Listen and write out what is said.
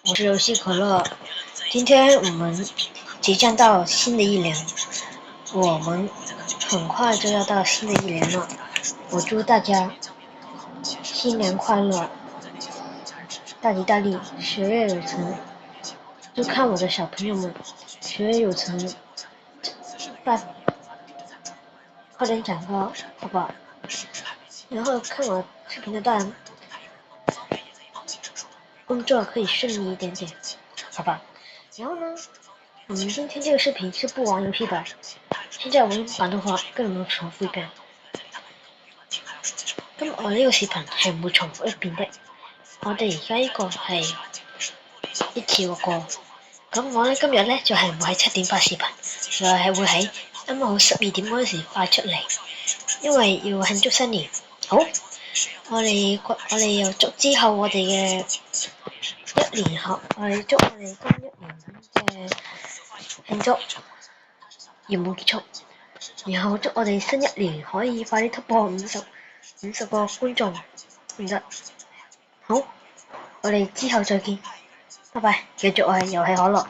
我是游戏可乐。今天我们即将到新的一年，我们很快就要到新的一年了。我祝大家新年快乐，大吉大利，学业有成。就看我的小朋友们学业有成，快点长高，好不好？然后看我视频的大人，工作可以顺利一点点，好吧？然后呢，我們今天這個視頻是不玩遊戲的。現在我們把的話跟你們重複一遍。咁我呢個視頻係唔會重複一遍的。我哋而家呢個係一次過。咁我呢今日呢就係唔會喺7點發視頻，就係會喺啱好12點嗰陣時發出嚟，因為要慶祝新年。好，我哋又祝之後我哋嘅一年後，我哋祝我哋今一年嘅慶祝圓滿結束，然後祝我哋新一年可以快啲突破50個觀眾，唔得。好，我哋之後再見，拜拜。繼續我係遊戲可樂。